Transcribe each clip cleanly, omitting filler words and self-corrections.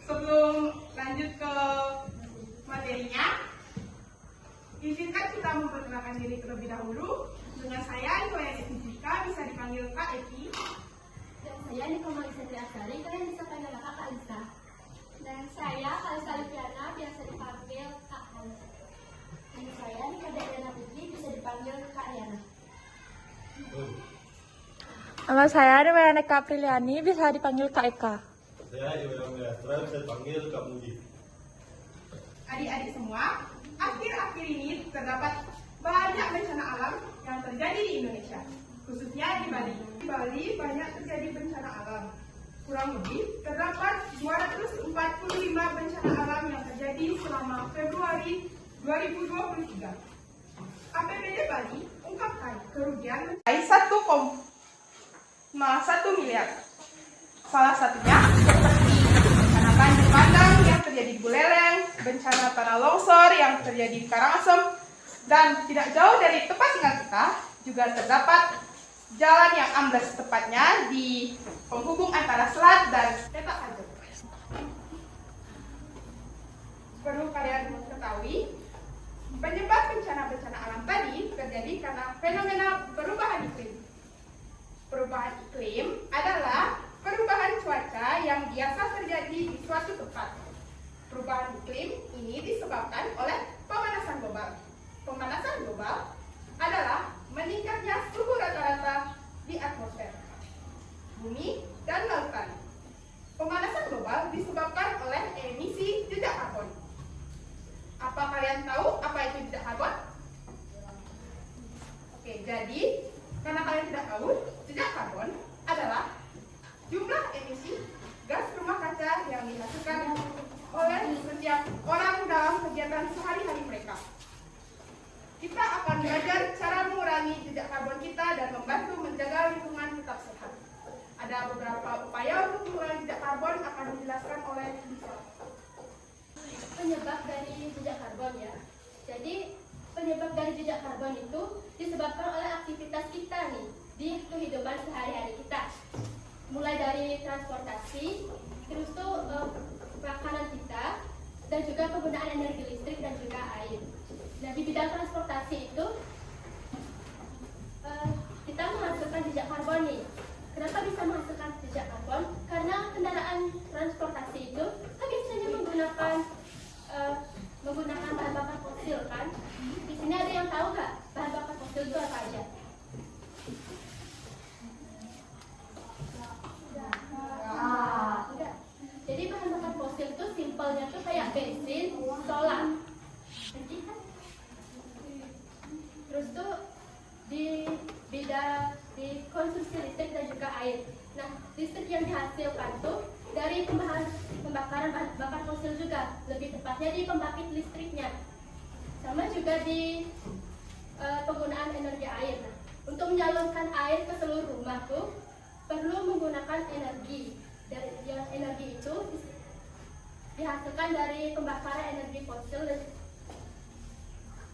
Sebelum lanjut ke materinya, izinkan kita memperkenalkan diri terlebih dahulu. Dengan saya, Nikola Jessica, bisa dipanggil Kak Eki. Dan saya Nikola Asari, kalian bisa panggil Kak Alisa. Dan saya Alisa Lipiana, biasa dipanggil Kak Alisa. Dan saya Nikola Diana Putri, bisa dipanggil Kak Riana. Nama saya Dewana Apriliani, bisa dipanggil Kak Eka. Saya Iwan Melastra, bisa dipanggil Kak Mudi. Adik-adik semua, akhir-akhir ini terdapat banyak bencana alam yang terjadi di Indonesia, khususnya di Bali. Di Bali banyak terjadi bencana alam. Kurang lebih terdapat 245 bencana alam yang terjadi selama Februari 2023. APBD Bali ungkapkan kerugian mencapai 1,1 miliar. Salah satunya seperti bencana banjir bandang yang terjadi di Buleleng, bencana tanah longsor yang terjadi di Karangasem, dan tidak jauh dari tempat tinggal kita juga terdapat jalan yang ambles, tepatnya di penghubung antara Selat dan Petak Ajem. Perlu kalian ketahui, penyebab bencana-bencana alam tadi terjadi karena fenomena perubahan iklim. Perubahan iklim adalah perubahan cuaca yang biasa terjadi di suatu tempat. Perubahan iklim ini disebabkan oleh pemanasan global. Pemanasan global adalah meningkatnya suhu rata-rata di atmosfer, bumi, dan lautan. Pemanasan global disebabkan oleh emisi jejak karbon. Apa kalian tahu apa itu jejak karbon? Oke, jadi karena kalian tidak tahu, jejak karbon adalah jumlah emisi gas rumah kaca yang dihasilkan oleh setiap orang dalam kegiatan sehari-hari mereka. Kita akan belajar cara mengurangi jejak karbon kita dan membantu menjaga lingkungan tetap sehat. Ada beberapa upaya untuk mengurangi jejak karbon akan dijelaskan oleh Lisa. Penyebab dari jejak karbon ya. Jadi penyebab dari jejak karbon itu disebabkan oleh aktivitas kita nih di kehidupan sehari-hari kita. Mulai dari transportasi, terus tuh makanan kita, dan juga penggunaan energi listrik dan juga air. Nah, di bidang transportasi itu kita menghasilkan jejak karbon nih. Kenapa bisa menghasilkan jejak karbon? Karena kendaraan transportasi itu kan biasanya menggunakan bahan bakar fosil kan. Di sini ada yang tahu nggak bahan bakar fosil itu apa aja? Enggak. Jadi bahan bakar fosil itu simpelnya tuh kayak bensin, solar. Terus tuh di bidang di konsumsi listrik dan juga air. Nah, listrik yang dihasilkan tuh dari pembakaran bahan bakar fosil juga, lebih tepatnya di pembangkit listriknya. Sama juga di penggunaan energi air. Nah, untuk menyalurkan air ke seluruh rumah tuh perlu menggunakan energi. Dari yang energi itu dihasilkan dari pembakaran energi fosil.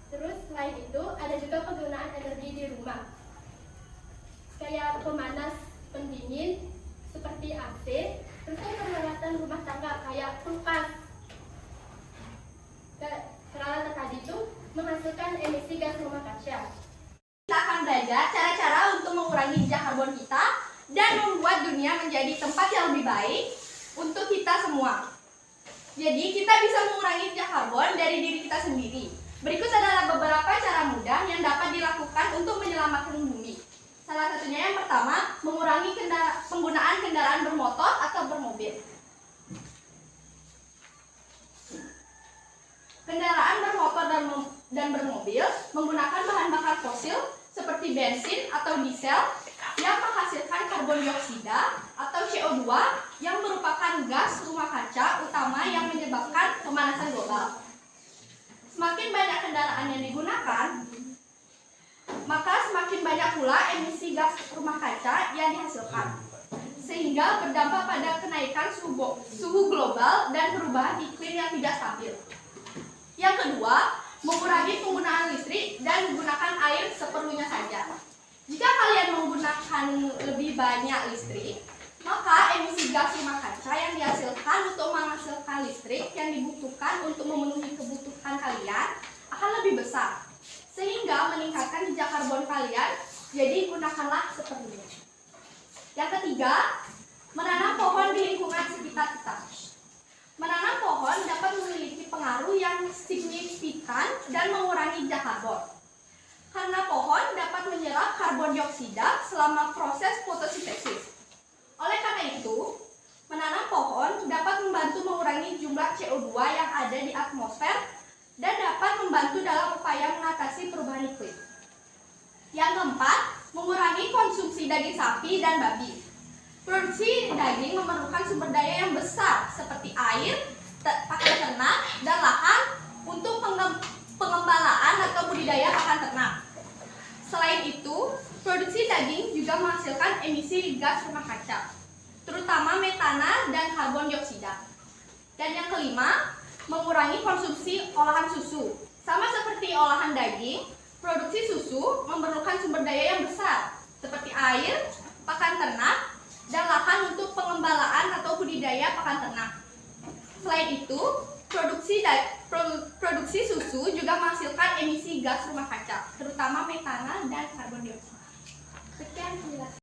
Terus selain itu ada juga penggunaan energi di rumah, kayak pemanas, pendingin seperti AC, terus peralatan rumah tangga kayak kulkas. Peralatan tadi itu menghasilkan emisi gas rumah kaca. Kita akan belajar cara-cara untuk mengurangi jejak karbon kita dan membuat dunia menjadi tempat yang lebih baik untuk kita semua. Jadi kita bisa mengurangi jejak karbon dari diri kita sendiri. Berikut adalah beberapa cara mudah yang dapat dilakukan untuk menyelamatkan bumi. Salah satunya yang pertama, mengurangi penggunaan kendaraan bermotor atau bermobil. Kendaraan bermotor dan bermobil menggunakan bahan bakar fosil seperti bensin atau diesel yang menghasilkan karbon dioksida atau CO2 yang merupakan gas rumah kaca utama yang menyebabkan pemanasan global. Semakin banyak kendaraan yang digunakan, maka semakin banyak pula emisi gas rumah kaca yang dihasilkan, sehingga berdampak pada kenaikan suhu global dan perubahan iklim yang tidak stabil. Yang kedua, mengurangi penggunaan listrik dan gunakan air seperlunya saja. Jika kalian menggunakan lebih banyak listrik, maka emisi gas rumah kaca yang dihasilkan untuk menghasilkan listrik yang dibutuhkan untuk memenuhi kebutuhan kalian akan lebih besar, sehingga meningkatkan jejak karbon kalian. Jadi gunakanlah seperlunya. Yang ketiga, menanam pohon di lingkungan sekitar kita. Menanam pohon dapat memiliki pengaruh yang signifikan dan mengurangi jejak karbon. Karena pohon dapat menyerap karbon dioksida selama proses fotosintesis. Oleh karena itu, menanam pohon dapat membantu mengurangi jumlah CO2 yang ada di atmosfer dan dapat membantu dalam upaya mengatasi perubahan iklim. Yang keempat, mengurangi konsumsi daging sapi dan babi. Produksi daging memerlukan sumber daya yang besar seperti air, pakan ternak, dan lahan untuk pengembalaan atau budidaya pakan ternak. Selain itu, produksi daging juga menghasilkan emisi gas rumah kaca, terutama metana dan karbon dioksida. Dan yang kelima, mengurangi konsumsi olahan susu. Sama seperti olahan daging, produksi susu memerlukan sumber daya yang besar, seperti air, pakan ternak, dan lahan untuk pengembalaan atau budidaya pakan ternak. Selain itu, produksi susu juga menghasilkan emisi gas rumah kaca, terutama metana dan karbon dioksida. Sekian penjelasan.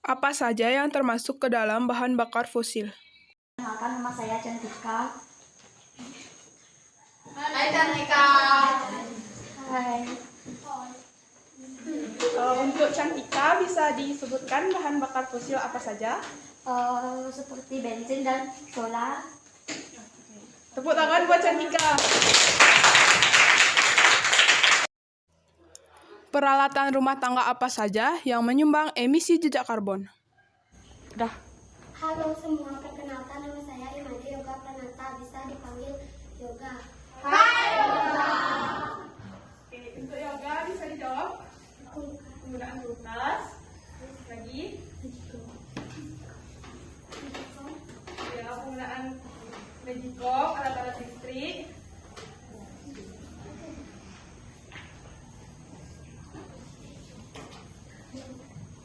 Apa saja yang termasuk ke dalam bahan bakar fosil? Perkenalkan, nama saya Cantika. Hai Cantika. Hai. Untuk Cantika, bisa disebutkan bahan bakar fosil apa saja? Seperti bensin dan solar. Tepuk tangan buat Cantika. Peralatan rumah tangga apa saja yang menyumbang emisi jejak karbon? Dah. Halo semua, perkenalkan nama saya Imade Yoga Pranata, bisa dipanggil Yoga. Oke, untuk yoga bisa dijawab penggunaan kulkas. Lagi? Ya, penggunaan magicom, alat-alat listrik.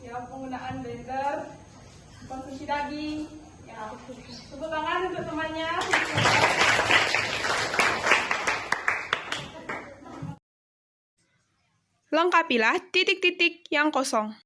Ya, penggunaan blender, konsumsi daging. Ya, tepuk tangan untuk temannya. Lengkapilah titik-titik yang kosong.